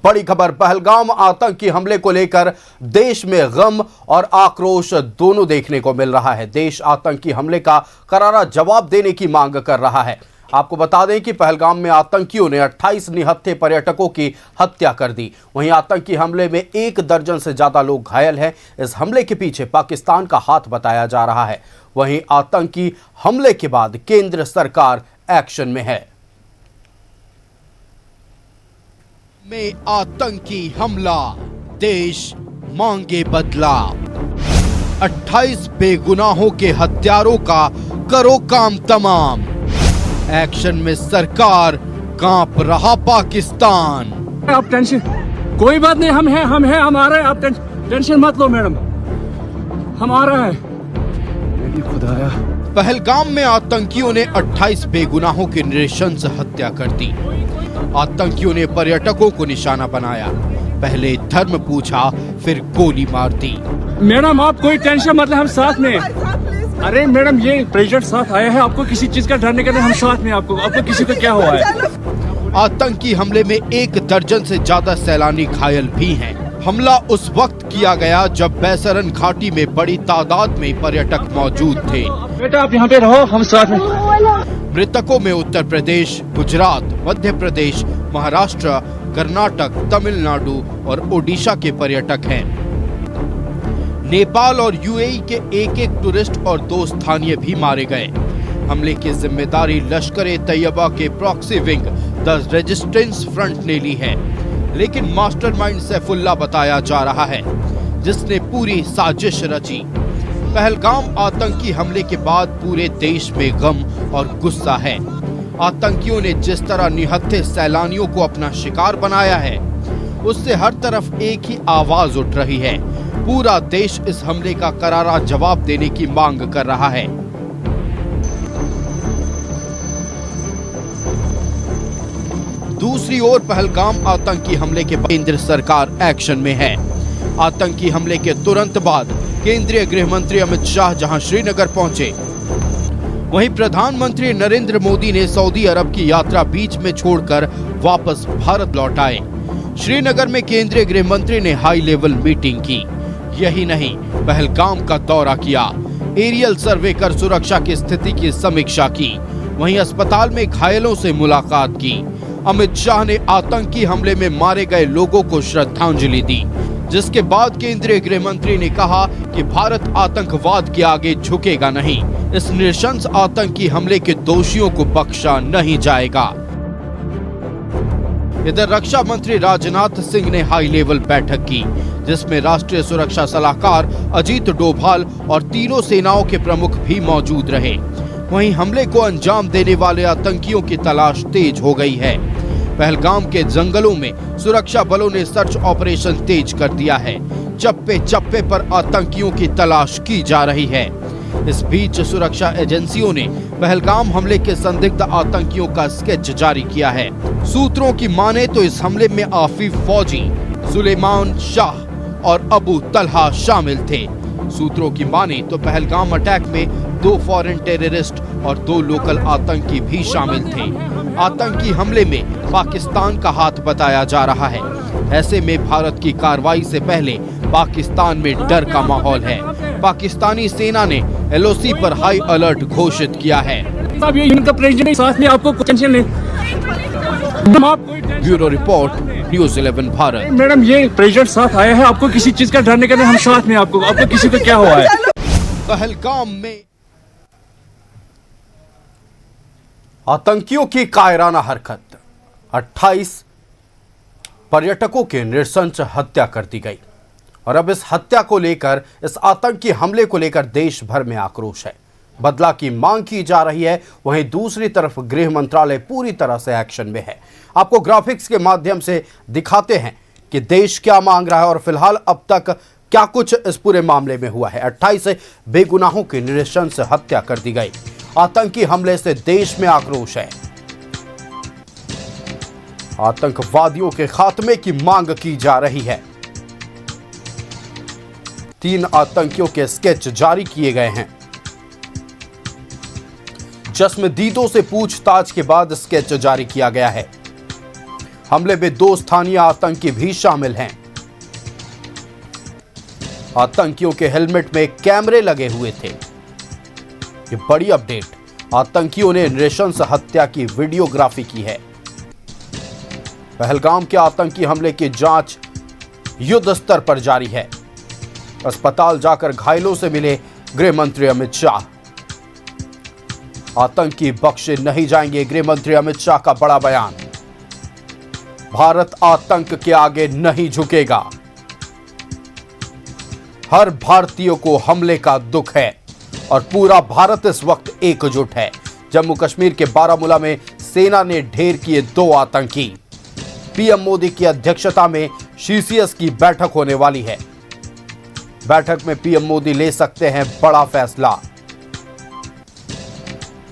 बड़ी खबर, पहलगाम आतंकी हमले को लेकर देश में गम और आक्रोश दोनों देखने को मिल रहा है। देश आतंकी हमले का करारा जवाब देने की मांग कर रहा है। आपको बता दें कि पहलगाम में आतंकियों ने 28 निहत्थे पर्यटकों की हत्या कर दी। वहीं आतंकी हमले में 1 दर्जन से ज्यादा लोग घायल हैं। इस हमले के पीछे पाकिस्तान का हाथ बताया जा रहा है। वहीं आतंकी हमले के बाद केंद्र सरकार एक्शन में है। में आतंकी हमला, देश मांगे बदला। 28 बेगुनाहों के हत्यारों का करो काम तमाम। एक्शन में सरकार, कांप रहा पाकिस्तान। आप टेंशन, कोई बात नहीं, हम हैं, हम आ रहे हैं। आप टेंशन मत लो मैडम, हम आ रहे हैं। खुदाया, पहलगाम में आतंकियों ने 28 बेगुनाहों की नृशंस हत्या कर दी। आतंकियों ने पर्यटकों को निशाना बनाया, पहले धर्म पूछा, फिर गोली मार दी। मैडम आप कोई टेंशन मत ले, हम साथ में। अरे मैडम, ये प्रेसिडेंट साथ आया है, आपको किसी चीज का डरने का नहीं, हम साथ में। आपको किसी को क्या हुआ है? आतंकी हमले में 1 दर्जन से ज्यादा सैलानी घायल भी हैं। हमला उस वक्त किया गया जब बैसरन घाटी में बड़ी तादाद में पर्यटक मौजूद थे। बेटा आप यहाँ पे रहो, हम साथ में। मृतकों में उत्तर प्रदेश, गुजरात, मध्य प्रदेश, महाराष्ट्र, कर्नाटक, तमिलनाडु और ओडिशा के पर्यटक हैं। नेपाल और यूएई के एक टूरिस्ट और 2 स्थानीय भी मारे गए। हमले की जिम्मेदारी लश्कर-ए-तैयबा के proxy wing the resistance front ने ली है, लेकिन मास्टरमाइंड सैफुल्लाह बताया जा रहा है, जिसने पूरी साजिश रची। पहलगाम आतंकी हमले के बाद पूरे देश में गम और गुस्सा है। आतंकियों ने जिस तरह निहत्थे सैलानियों को अपना शिकार बनाया है, उससे हर तरफ एक ही आवाज उठ रही है। पूरा देश इस हमले का करारा जवाब देने की मांग कर रहा है। दूसरी ओर पहलगाम आतंकी हमले के बाद केंद्र सरकार एक्शन में है। आतंकी हमले के तुरंत बाद केंद्रीय गृह मंत्री अमित शाह जहां श्रीनगर पहुंचे, वहीं प्रधानमंत्री नरेंद्र मोदी ने सऊदी अरब की यात्रा बीच में छोड़कर वापस भारत लौट आए। श्रीनगर में केंद्रीय गृह मंत्री ने हाई लेवल मीटिंग की। यही नहीं, पहलगाम का दौरा किया, एरियल सर्वे कर सुरक्षा की स्थिति की समीक्षा की, वहीं अस्पताल में घायलों से मुलाकात की। अमित शाह ने आतंकी हमले में मारे गए लोगों को श्रद्धांजलि दी, जिसके बाद केंद्रीय गृह मंत्री ने कहा कि भारत आतंकवाद के आगे झुकेगा नहीं। इस नृशंस आतंकी हमले के दोषियों को बख्शा नहीं जाएगा। इधर रक्षा मंत्री राजनाथ सिंह ने हाई लेवल बैठक की, जिसमें राष्ट्रीय सुरक्षा सलाहकार अजीत डोभाल और तीनों सेनाओं के प्रमुख भी मौजूद रहे। वहीं हमले को अंजाम देने वाले आतंकियों की तलाश तेज हो गई है। पहलगाम के जंगलों में सुरक्षा बलों ने सर्च ऑपरेशन तेज कर दिया है। चप्पे चप्पे पर आतंकियों की तलाश की जा रही है। इस बीच सुरक्षा एजेंसियों ने पहलगाम हमले के संदिग्ध आतंकियों का स्केच जारी किया है। सूत्रों की माने तो इस हमले में आफिफ फौजी, सुलेमान शाह और अबू तलहा शामिल थे। सूत्रों की माने तो पहलगाम अटैक में 2 फॉरेन टेररिस्ट और 2 लोकल आतंकी भी शामिल थे। आतंकी हमले में पाकिस्तान का हाथ बताया जा रहा है। ऐसे में भारत की कार्रवाई से पहले पाकिस्तान में डर का माहौल है। पाकिस्तानी सेना ने एलओसी पर हाई अलर्ट घोषित किया है। Bureau report, news 11 Bharat. Madam ये प्रेसिडेंट साथ आया है, आपको किसी चीज का डरने का नहीं, हम साथ में। आपको किसी को क्या हुआ है? पहलगाम में आतंकियों की कायराना हरकत, 28 पर्यटकों की नृशंस हत्या कर दी गई। और अब इस हत्या को लेकर, इस आतंकी हमले को लेकर देश भर में आक्रोश है। बदला की मांग की जा रही है। वहीं दूसरी तरफ गृह मंत्रालय पूरी तरह से एक्शन में है। आपको ग्राफिक्स के माध्यम से दिखाते हैं कि देश क्या मांग रहा है और फिलहाल अब तक क्या कुछ इस पूरे मामले में हुआ है। 28 बेगुनाहों की नृशंस हत्या कर दी गई। आतंकी हमले से देश में आक्रोश है। आतंकवादियों के खात्मे की मांग की जा रही है। 3 आतंकियों के स्केच जारी किए गए हैं। चश्मदीदों से पूछताछ के बाद स्केच जारी किया गया है। हमले में 2 स्थानीय आतंकी भी शामिल हैं। आतंकियों के हेलमेट में कैमरे लगे हुए थे। ये बड़ी अपडेट। आतंकियों ने नृशंस हत्या की वीडियोग्राफी की है। पहलगाम के आतंकी हमले की जांच युद्ध स्तर पर जारी है। अस्पताल जाकर घायलों से मिले गृह मंत्री अमित शाह। आतंकी बख्शे नहीं जाएंगे, गृह मंत्री अमित शाह का बड़ा बयान। भारत आतंक के आगे नहीं झुकेगा। हर भारतीय को हमले का दुख है और पूरा भारत इस वक्त एकजुट है। जम्मू कश्मीर के बारामूला में सेना ने ढेर किए 2 आतंकी। पीएम मोदी की अध्यक्षता में सीसीएस की बैठक होने वाली है। बैठक में पीएम मोदी ले सकते हैं बड़ा फैसला।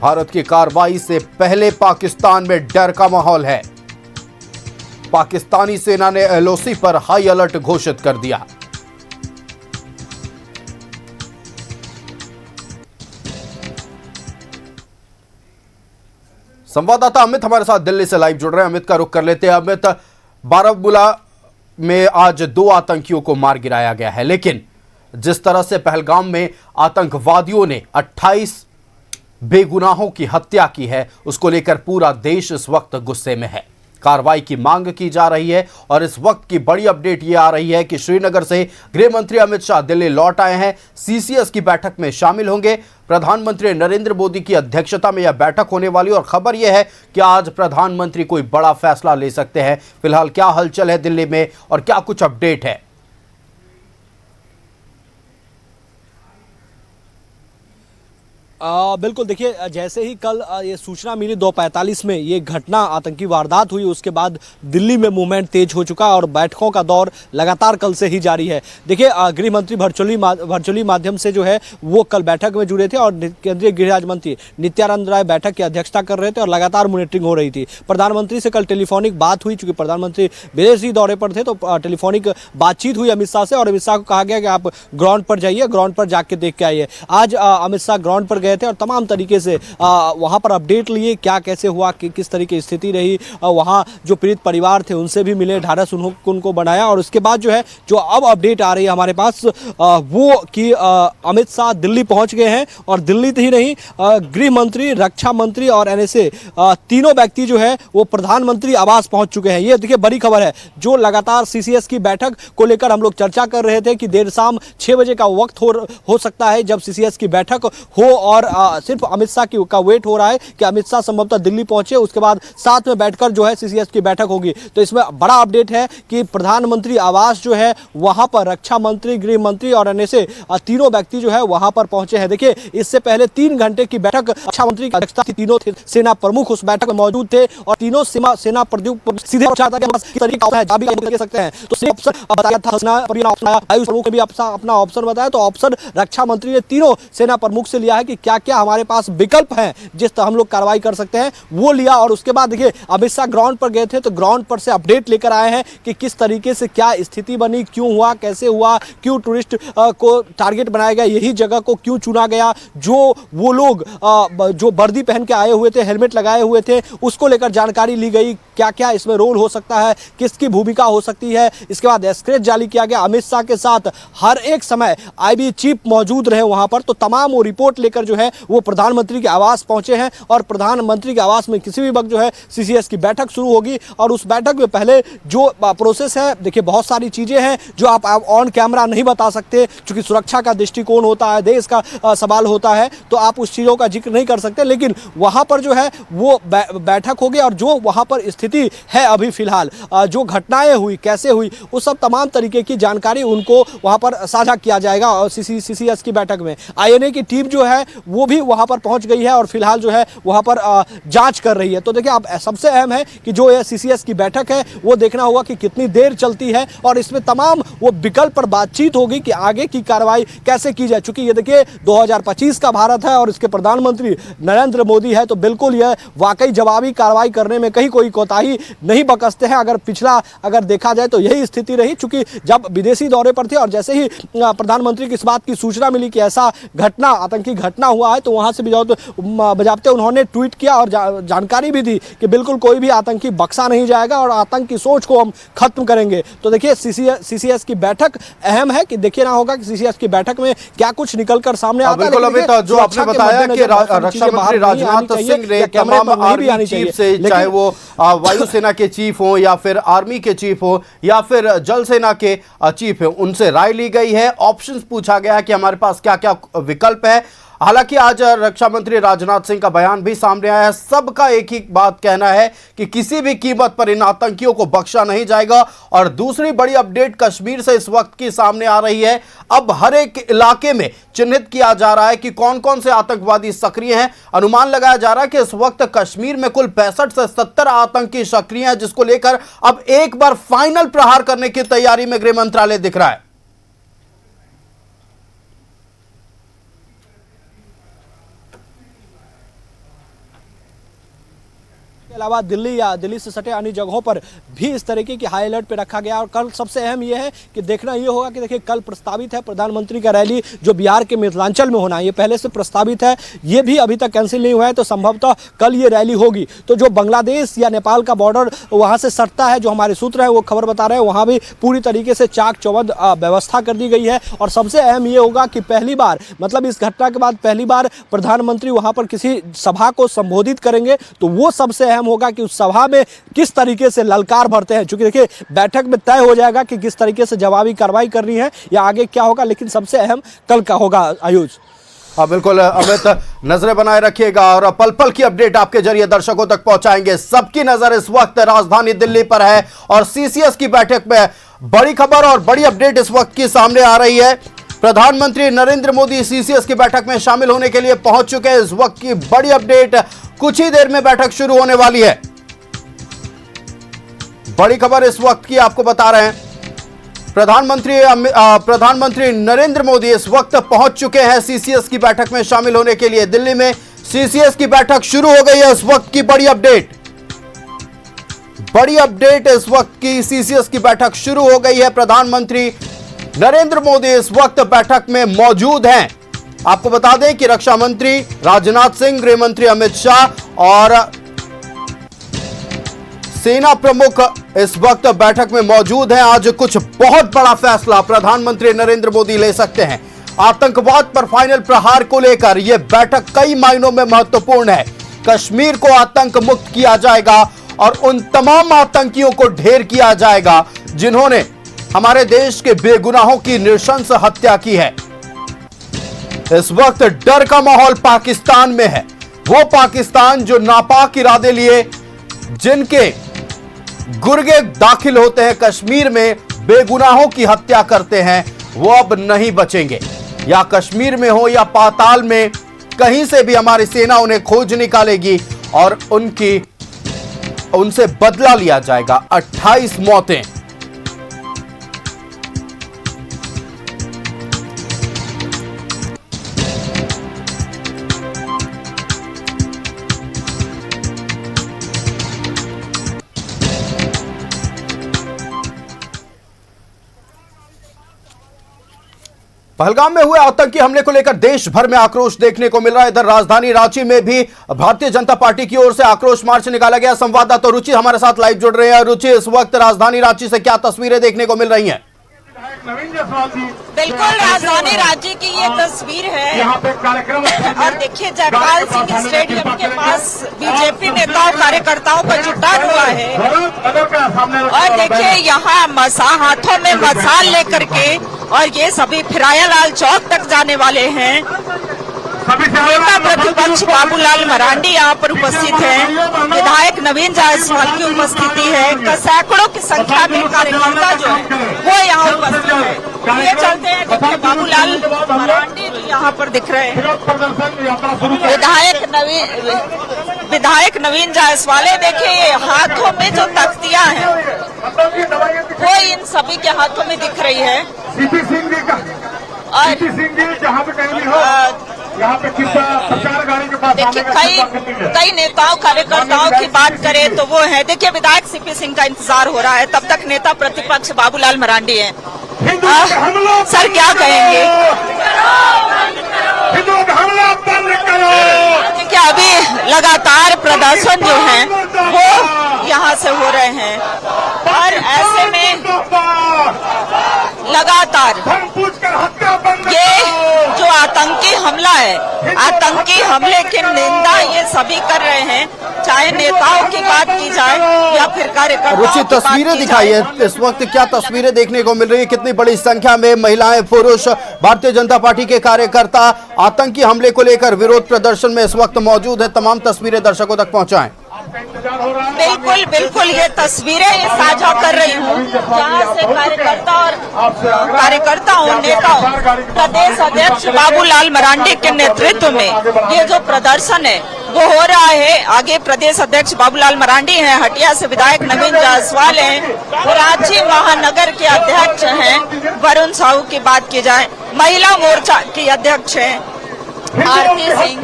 भारत की कार्रवाई से पहले पाकिस्तान में डर का माहौल है। पाकिस्तानी सेना ने एलओसी पर हाई अलर्ट घोषित कर दिया। संवाददाता अमित हमारे साथ दिल्ली से लाइव जुड़ रहे हैं। अमित का रुख कर लेते हैं। अमित, बारामूला में आज 2 आतंकियों को मार गिराया गया है, लेकिन जिस तरह से पहलगाम में आतंकवादियों ने 28 बेगुनाहों की हत्या की है, उसको लेकर पूरा देश इस वक्त गुस्से में है। कार्रवाई की मांग की जा रही है और इस वक्त की बड़ी अपडेट यह आ रही है कि श्रीनगर से गृह मंत्री अमित शाह दिल्ली लौट आए हैं। सीसीएस की बैठक में शामिल होंगे। प्रधानमंत्री नरेंद्र मोदी की अध्यक्षता में यह बैठक होने वाली और खबर यह है कि आज प्रधानमंत्री कोई बड़ा फैसला ले सकते हैं। फिलहाल क्या हलचल है दिल्ली में और क्या कुछ अपडेट है? बिल्कुल, देखिए, जैसे ही कल ये सूचना मिली 2:45 में ये घटना आतंकी वारदात हुई, उसके बाद दिल्ली में मूवमेंट तेज हो चुका और बैठकों का दौर लगातार कल से ही जारी है। देखिए, गृह मंत्री वर्चुअली माध्यम से जो है वो कल बैठक में जुड़े थे और केंद्रीय गृह राज्य मंत्री नित्यानंद राय बैठक की अध्यक्षता कर रहे थे और लगातार मॉनिटरिंग हो रही थी। प्रधानमंत्री से कल टेलीफोनिक बात हुई, चूंकि प्रधानमंत्री विदेशी दौरे पर थे तो टेलीफोनिक बातचीत हुई अमित शाह से और अमित शाह को कहा गया कि आप ग्राउंड पर जाइए, ग्राउंड पर जाके देख के आइए। आज अमित शाह ग्राउंड पर गए थे और तमाम तरीके से वहां पर अपडेट लिए, क्या कैसे हुआ, किस तरीके की स्थिति रही। वहां जो पीड़ित परिवार थे उनसे भी मिले, ढाढ़स उनको बनाया और उसके बाद जो है जो अब अपडेट आ रही है हमारे पास वो कि अमित शाह दिल्ली पहुंच गए हैं और दिल्ली ही नहीं, गृह मंत्री, रक्षा मंत्री और एनएसए तीनों व्यक्ति जो है वो प्रधानमंत्री आवास पहुंच चुके हैं। ये देखिए बड़ी खबर है। जो लगातार सीसीएस की बैठक को लेकर हम लोग चर्चा कर रहे थे कि देर शाम 6 बजे का वक्त हो सकता है जब सीसीएस की बैठक हो और सिर्फ अमित शाह का वेट हो रहा है कि अमित शाह संभवतः दिल्ली पहुंचे, उसके बाद साथ में बैठकर जो है सीसीएस की बैठक होगी। तो इसमें बड़ा अपडेट है कि प्रधानमंत्री आवास जो है वहां पर रक्षा मंत्री, गृह मंत्री और एनएसए तीनों व्यक्ति जो है वहां पर पहुंचे हैं। देखिए, इससे पहले 3 घंटे की बैठक रक्षा मंत्री की अध्यक्षता थी, तीनों सेना प्रमुख उस बैठक में मौजूद थे और तीनों सेना प्रमुख सीधे सकते हैं। तो बताया था प्रमुख ने भी अपना ऑप्शन बताया, तो ऑप्शन रक्षा मंत्री ने तीनों सेना प्रमुख से लिया है कि क्या क्या हमारे पास विकल्प हैं जिस तरह हम लोग कार्रवाई कर सकते हैं, वो लिया। और उसके बाद देखिए अमित शाह ग्राउंड पर गए थे तो ग्राउंड पर से अपडेट लेकर आए हैं कि किस तरीके से क्या स्थिति बनी, क्यों हुआ, कैसे हुआ, क्यों टूरिस्ट को टारगेट बनाया गया, यही जगह को क्यों चुना गया, जो वो लोग जो वर्दी पहन के आए हुए थे, हेलमेट लगाए हुए थे, उसको लेकर जानकारी ली गई, क्या क्या इसमें रोल हो सकता है, किसकी भूमिका हो सकती है। इसके बाद स्क्रेच जारी किया गया। अमित शाह के साथ हर एक समय आईबी चीफ मौजूद रहे वहां पर, तो तमाम वो रिपोर्ट लेकर जो है वो प्रधानमंत्री के आवास पहुंचे हैं और प्रधानमंत्री के आवास में किसी भी वक्त जो है सीसीएस की बैठक शुरू होगी। और उस बैठक में पहले जो प्रोसेस है, देखिए बहुत सारी चीजें हैं जो आप ऑन कैमरा नहीं बता सकते, क्योंकि सुरक्षा का दृष्टिकोण होता है, देश का सवाल होता है, तो आप उस चीजों का जिक्र नहीं कर सकते। लेकिन वहां पर जो है वो बैठक होगी और जो वहां पर स्थिति है अभी फिलहाल, जो घटनाएं हुई, कैसे हुई, उस सब तमाम तरीके की जानकारी उनको वहां पर साझा किया जाएगा। और सीसीएस की बैठक में आईएनए की टीम जो है वो भी वहां पर पहुंच गई है और फिलहाल जो है वहां पर जांच कर रही है। तो देखिए, अब सबसे अहम है कि जो ये सीसीएस की बैठक है वो देखना होगा कि कितनी देर चलती है और इसमें तमाम वो विकल्प पर बातचीत होगी कि आगे की कार्रवाई कैसे की जाए। चूंकि ये देखिए 2025 का भारत है और इसके प्रधानमंत्री नरेंद्र मोदी है, तो बिल्कुल यह वाकई जवाबी कार्रवाई करने में कहीं कोई कोताही नहीं बकसते हैं। अगर देखा जाए तो यही स्थिति रही, चूंकि जब विदेशी दौरे पर थे और जैसे ही प्रधानमंत्री की इस बात की सूचना मिली कि ऐसा घटना, आतंकी घटना हुआ है, तो वहां से भी जाओ तो बजाते उन्होंने ट्वीट किया और जानकारी भी दी कि बिल्कुल कोई भी आतंकी बख्शा नहीं जाएगा और आतंक की सोच को हम खत्म करेंगे। तो देखिए सीसीएस की बैठक अहम है कि देखिए ना होगा कि सीसीएस की बैठक में क्या कुछ निकलकर सामने आता है। बिल्कुल अमित, जो आपने बताया कि रक्षा मंत्री राजनाथ सिंह ने तमाम आर्मी चीफ से, चाहे वो वायुसेना के चीफ हो या फिर आर्मी के चीफ हो या फिर जल सेना के चीफ हो, उनसे राय ली गई है। ऑप्शंस पूछा गया है कि हमारे पास क्या क्या विकल्प है। हालांकि आज रक्षा मंत्री राजनाथ सिंह का बयान भी सामने आया है। सबका एक ही बात कहना है कि किसी भी कीमत पर इन आतंकियों को बख्शा नहीं जाएगा। और दूसरी बड़ी अपडेट कश्मीर से इस वक्त की सामने आ रही है। अब हर एक इलाके में चिन्हित किया जा रहा है कि कौन कौन से आतंकवादी सक्रिय हैं। अनुमान लगाया जा रहा है कि इस वक्त कश्मीर में कुल 65 से 70 आतंकी सक्रिय हैं, जिसको लेकर अब एक बार फाइनल प्रहार करने की तैयारी में गृह मंत्रालय दिख रहा है। अलावा दिल्ली से सटे अन्य जगहों पर भी इस तरीके की हाई अलर्ट पे रखा गया। और कल सबसे अहम यह है कि देखना यह होगा कि देखिए कल प्रस्तावित है प्रधानमंत्री का रैली जो बिहार के मिथिलांचल में होना है, ये पहले से प्रस्तावित है, ये भी अभी तक कैंसिल नहीं हुआ है। तो संभवतः कल ये रैली होगी। तो जो बांग्लादेश या नेपाल का बॉर्डर वहां से सटता है, जो हमारे सूत्र है वो खबर बता रहे हैं, वहां भी पूरी तरीके से चाक चौबंद व्यवस्था कर दी गई है। और सबसे अहम ये होगा कि पहली बार, मतलब इस घटना के बाद पहली बार प्रधानमंत्री वहां पर किसी सभा को संबोधित करेंगे। तो वो सबसे अहम होगा कि उस सभा में किस तरीके से ललकार भरते हैं। चूंकि देखिए बैठक में तय हो जाएगा कि किस तरीके से जवाबी कार्रवाई करनी है या आगे क्या होगा, लेकिन सबसे अहम कल का होगा। आयुष, हाँ बिल्कुल अमित, नजरें बनाए रखिएगा और पल पल की अपडेट आपके जरिए दर्शकों तक पहुंचाएंगे। सबकी नजर इस वक्त राजधानी दिल्ली पर है और सीसीएस की बैठक में बड़ी खबर और बड़ी अपडेट इस वक्त की सामने आ रही है। प्रधानमंत्री नरेंद्र मोदी सीसीएस की बैठक में शामिल होने के लिए पहुंच चुके हैं। इस वक्त की बड़ी अपडेट, कुछ ही देर में बैठक शुरू होने वाली है। बड़ी खबर इस वक्त की आपको बता रहे हैं। प्रधानमंत्री नरेंद्र मोदी इस वक्त पहुंच चुके हैं सीसीएस की बैठक में शामिल होने के लिए। दिल्ली में सीसीएस की बैठक शुरू हो गई है। इस वक्त की बड़ी अपडेट इस वक्त की सीसीएस की बैठक शुरू हो गई है। प्रधानमंत्री नरेंद्र मोदी इस वक्त बैठक में मौजूद हैं। आपको बता दें कि रक्षा मंत्री राजनाथ सिंह, गृह मंत्री अमित शाह और सेना प्रमुख इस वक्त बैठक में मौजूद हैं। आज कुछ बहुत बड़ा फैसला प्रधानमंत्री नरेंद्र मोदी ले सकते हैं। आतंकवाद पर फाइनल प्रहार को लेकर यह बैठक कई मायनों में महत्वपूर्ण है। कश्मीर को आतंक मुक्त किया जाएगा और उन तमाम आतंकियों को ढेर किया जाएगा जिन्होंने हमारे देश के बेगुनाहों की नृशंस हत्या की है। इस वक्त डर का माहौल पाकिस्तान में है। वो पाकिस्तान जो नापाक इरादे लिए जिनके गुर्गे दाखिल होते हैं कश्मीर में, बेगुनाहों की हत्या करते हैं, वो अब नहीं बचेंगे। या कश्मीर में हो या पाताल में, कहीं से भी हमारी सेना उन्हें खोज निकालेगी और उनसे बदला लिया जाएगा। 28 मौतें। पहलगाम में हुए आतंकी हमले को लेकर देश भर में आक्रोश देखने को मिल रहा है। इधर राजधानी रांची में भी भारतीय जनता पार्टी की ओर से आक्रोश मार्च निकाला गया। संवाददाता रुचि हमारे साथ लाइव जुड़ रहे हैं। रुचि, इस वक्त राजधानी रांची से क्या तस्वीरें देखने को मिल रही हैं? बिल्कुल, राजधानी रांची की ये तस्वीर है और देखिए जयपाल सिंह स्टेडियम के पास बीजेपी नेताओं कार्यकर्ताओं का जुटान हुआ है और देखिए यहाँ हाथों में मसाल लेकर के और ये सभी फिरायालाल चौक तक जाने वाले हैं। नेता प्रतिपक्ष बाबूलाल मरांडी यहाँ पर उपस्थित हैं। विधायक नवीन जायसवाल की उपस्थिति है। सैकड़ों की संख्या में कार्यकर्ता जो है वो यहाँ उपस्थित है। ये चलते हैं, देखिए बाबूलाल मरांडी भी यहाँ पर दिख रहे हैं। विधायक नवीन जायसवाल, देखिए हाथों में जो तख्तियां हैं वो इन सभी के हाथों में दिख रही है। और देखिए कई नेताओं कार्यकर्ताओं की बात करें तो वो है, देखिए विधायक सीपी सिंह का इंतजार हो रहा है, तब तक नेता प्रतिपक्ष बाबूलाल मरांडी हैं। सर क्या कहेंगे? क्या अभी लगातार प्रदर्शन जो है वो यहाँ से हो रहे हैं और ऐसे में लगातार ये जो आतंकी हमला है, आतंकी हमले की निंदा ये सभी कर रहे हैं, चाहे नेताओं की बात की जाए या फिर कार्यकर्ताओं रुचि, की बात तस्वीरें की दिखाइए जाए। इस वक्त क्या तस्वीरें देखने को मिल रही है? कितनी बड़ी संख्या में महिलाएं, पुरुष, भारतीय जनता पार्टी के कार्यकर्ता आतंकी हमले को लेकर विरोध प्रदर्शन में इस वक्त मौजूद है। तमाम तस्वीरें दर्शकों तक पहुंचाएं। बिल्कुल बिल्कुल, ये तस्वीरें साझा कर रही हूँ जहाँ से कार्यकर्ताओं नेताओं प्रदेश अध्यक्ष बाबूलाल मरांडी के नेतृत्व में ये जो प्रदर्शन है वो हो रहा है। आगे प्रदेश अध्यक्ष बाबूलाल मरांडी हैं, हटिया से विधायक नवीन जायसवाल हैं, रांची महानगर के अध्यक्ष हैं वरुण साहू की बात की जाए, महिला मोर्चा की अध्यक्ष हैं आरती सिंह।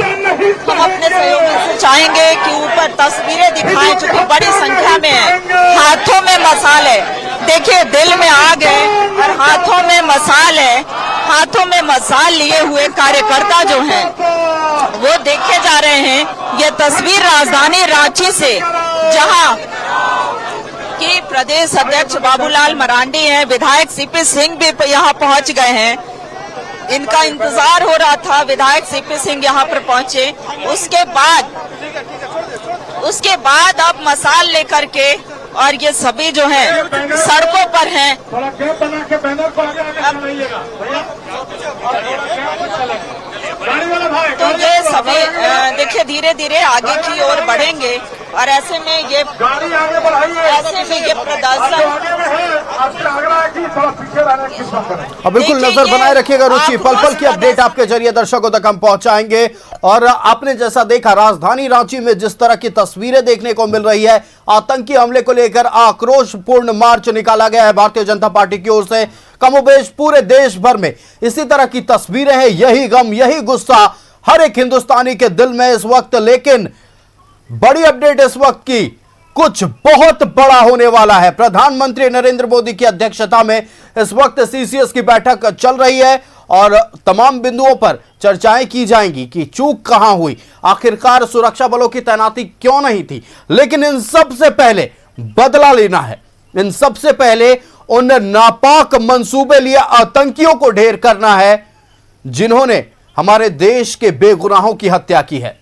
हम अपने सहयोगी से चाहेंगे कि ऊपर तस्वीरें दिखाएं, चूंकि बड़ी संख्या में है। हाथों में मसाल है, देखिए दिल में आग है और हाथों में मसाल है। हाथों में मसाल लिए हुए कार्यकर्ता जो हैं वो देखे जा रहे हैं। ये तस्वीर राजधानी रांची से, जहां कि प्रदेश अध्यक्ष बाबूलाल मरांडी हैं, विधायक सीपी सिंह भी यहां पहुंच गए हैं। इनका इंतजार हो रहा था, विधायक सीपी सिंह यहाँ पर पहुंचे। उसके बाद अब मसाल लेकर के और ये सभी जो हैं सड़कों पर हैं। तो ये सभी देखिए धीरे धीरे आगे की ओर बढ़ेंगे और ऐसे में ये प्रदर्शन बिल्कुल नजर बनाए रखिएगा रुचि, पल पल की अपडेट आपके जरिए दर्शकों तक हम पहुंचाएंगे। और आपने जैसा देखा राजधानी रांची में जिस तरह की तस्वीरें देखने को मिल रही है, आतंकी हमले को लेकर आक्रोशपूर्ण मार्च निकाला गया है भारतीय जनता पार्टी की ओर से। कमोबेश पूरे देश भर में इसी तरह की तस्वीरें हैं। यही गम, यही गुस्सा हर एक हिंदुस्तानी के दिल में इस वक्त। लेकिन बड़ी अपडेट इस वक्त की, कुछ बहुत बड़ा होने वाला है। प्रधानमंत्री नरेंद्र मोदी की अध्यक्षता में इस वक्त सीसीएस की बैठक चल रही है और तमाम बिंदुओं पर चर्चाएं की जाएंगी कि चूक कहां हुई, आखिरकार सुरक्षा बलों की तैनाती क्यों नहीं थी। लेकिन इन सब से पहले बदला लेना है। इन सब से पहले उन नापाक मंसूबे लिए आतंकियों को ढेर करना है जिन्होंने हमारे देश के बेगुनाहों की हत्या की है।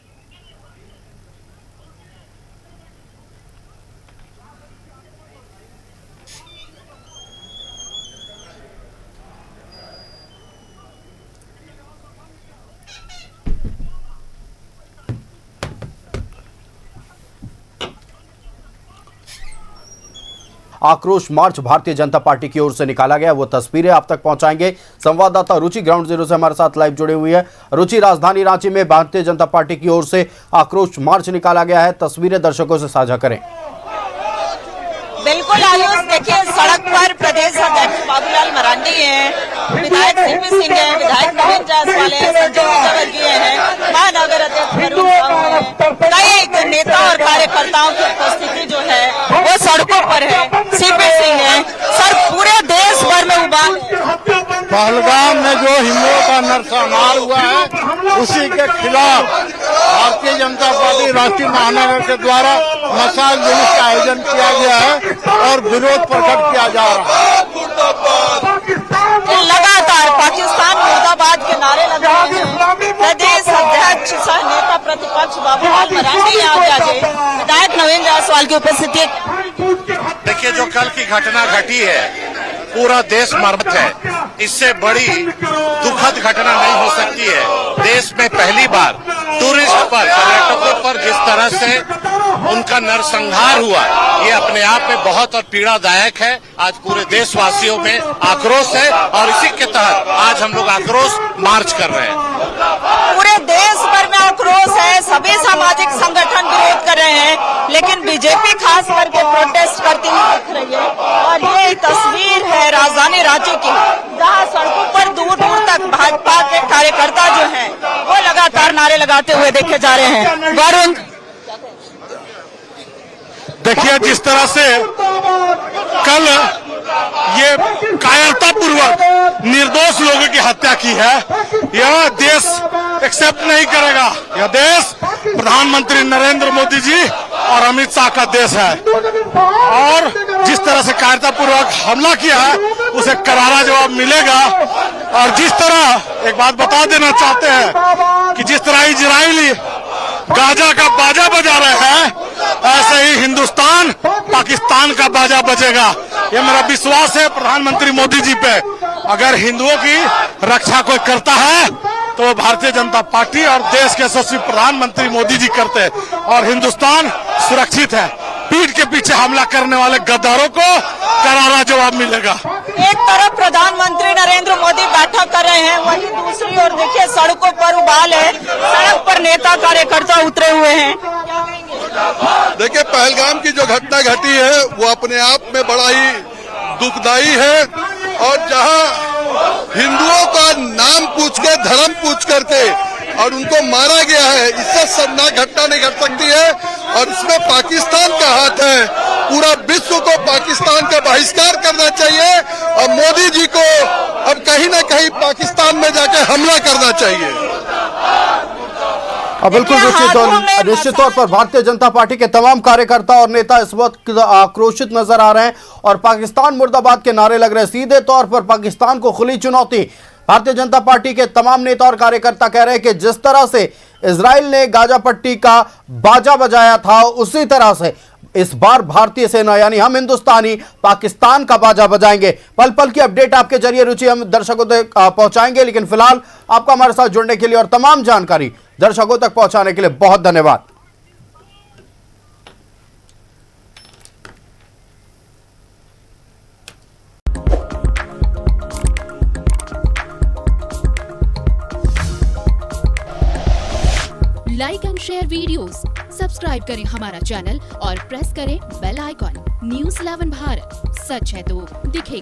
आक्रोश मार्च भारतीय जनता पार्टी की ओर से निकाला गया, वो तस्वीरें आप तक पहुंचाएंगे संवाददाता रुचि ग्राउंड जीरो से हमारे साथ लाइव जुड़े हुई है। रुचि, राजधानी रांची में भारतीय जनता पार्टी की ओर से आक्रोश मार्च निकाला गया है, तस्वीरें दर्शकों से साझा करें। बिल्कुल आयुष, देखिए सड़क पर प्रदेश अध्यक्ष बाबूलाल मरांडी हैं, विधायक सीपी सिंह हैं, विधायक नवीन जायसवाल हैं, संजय वर्गीय हैं, महानगर अध्यक्ष वरुण साहू हैं। कई नेता और कार्यकर्ताओं की उपस्थिति जो है वो सड़कों पर है। सीपी सिंह हैं, सर पूरे देश भर में उबाल। पहलगाम में जो हिंदुओं का नरसंहार हुआ है उसी के खिलाफ भारतीय जनता पार्टी राष्ट्रीय महानगर के द्वारा मशाल जुलूस का आयोजन किया गया है और विरोध प्रकट किया जा रहा है। लगातार पाकिस्तान मुर्दाबाद के नारे लग रहे हैं। प्रदेश अध्यक्ष सह नेता प्रतिपक्ष बाबूलाल मरांडी यहाँ जाके विधायक नवीन जायसवाल की उपस्थिति। देखिए जो कल की घटना घटी है, पूरा देश मर्मत है। इससे बड़ी दुखद घटना नहीं हो सकती है। देश में पहली बार टूरिस्ट पर, पर्यटकों पर जिस तरह से उनका नरसंहार हुआ, ये अपने आप में बहुत और पीड़ादायक है। आज पूरे देशवासियों में आक्रोश है और इसी के तहत आज हम लोग आक्रोश मार्च कर रहे हैं। पूरे देश भर में आक्रोश है, सभी सामाजिक संगठन विरोध कर रहे हैं, लेकिन बीजेपी खास करके प्रोटेस्ट करती हुई दिख रही है। और ये तस्वीर है राजधानी रांची की, जहां सड़कों पर दूर दूर तक भाजपा के कार्यकर्ता जो हैं वो लगातार नारे लगाते हुए देखे जा रहे हैं। वरुण, देखिए जिस तरह से कल ये कायरतापूर्वक निर्दोष लोगों की हत्या की है, यह देश एक्सेप्ट नहीं करेगा। यह देश प्रधानमंत्री नरेंद्र मोदी जी और अमित शाह का देश है और जिस तरह से कायरतापूर्वक हमला किया है उसे करारा जवाब मिलेगा। और जिस तरह एक बात बता देना चाहते हैं कि जिस तरह इजरायली गाजा का बाजा बजा रहे हैं, ऐसे ही हिंदुस्तान पाकिस्तान का बाजा बजेगा। ये मेरा विश्वास है प्रधानमंत्री मोदी जी पे। अगर हिंदुओं की रक्षा कोई करता है तो वो भारतीय जनता पार्टी और देश के यशस्वी प्रधानमंत्री मोदी जी करते हैं और हिंदुस्तान सुरक्षित है। पीठ के पीछे हमला करने वाले गद्दारों को करारा जवाब मिलेगा। एक तरफ प्रधानमंत्री नरेंद्र मोदी बैठक कर रहे हैं, वहीं दूसरी ओर देखिए सड़कों पर उबाल है, सड़क पर नेता कार्यकर्ता उतरे हुए हैं। देखिए, पहलगाम की जो घटना घटी है वो अपने आप में बड़ा ही दुखदायी है और जहां हिंदुओं का नाम पूछ के, धर्म पूछ करके और उनको मारा गया है, इससे शर्मनाक घटना नहीं घट सकती है और इसमें पाकिस्तान का हाथ है। पूरा विश्व को पाकिस्तान का बहिष्कार करना चाहिए और मोदी जी को अब कहीं न कहीं पाकिस्तान में जाके हमला करना चाहिए। बिल्कुल निश्चित तौर पर भारतीय जनता पार्टी के तमाम कार्यकर्ता और नेता इस वक्त आक्रोशित नजर आ रहे हैं और पाकिस्तान मुर्दाबाद के नारे लग रहे हैं। सीधे तौर पर पाकिस्तान को खुली चुनौती। भारतीय जनता पार्टी के तमाम नेता और कार्यकर्ता कह रहे हैं कि जिस तरह से इजराइल ने गाजा पट्टी का बाजा बजाया था, उसी तरह से इस बार भारतीय सेना यानी हम हिंदुस्तानी पाकिस्तान का बाजा बजाएंगे। पल पल की अपडेट आपके जरिए रुचि हम दर्शकों तक पहुंचाएंगे, लेकिन फिलहाल आपका हमारे साथ जुड़ने के लिए और तमाम जानकारी दर्शकों तक पहुंचाने के लिए बहुत धन्यवाद। Like and share videos, subscribe करें हमारा चैनल और प्रेस करें बेल आइकॉन। न्यूज़ 11 भारत, सच है तो दिखेगा।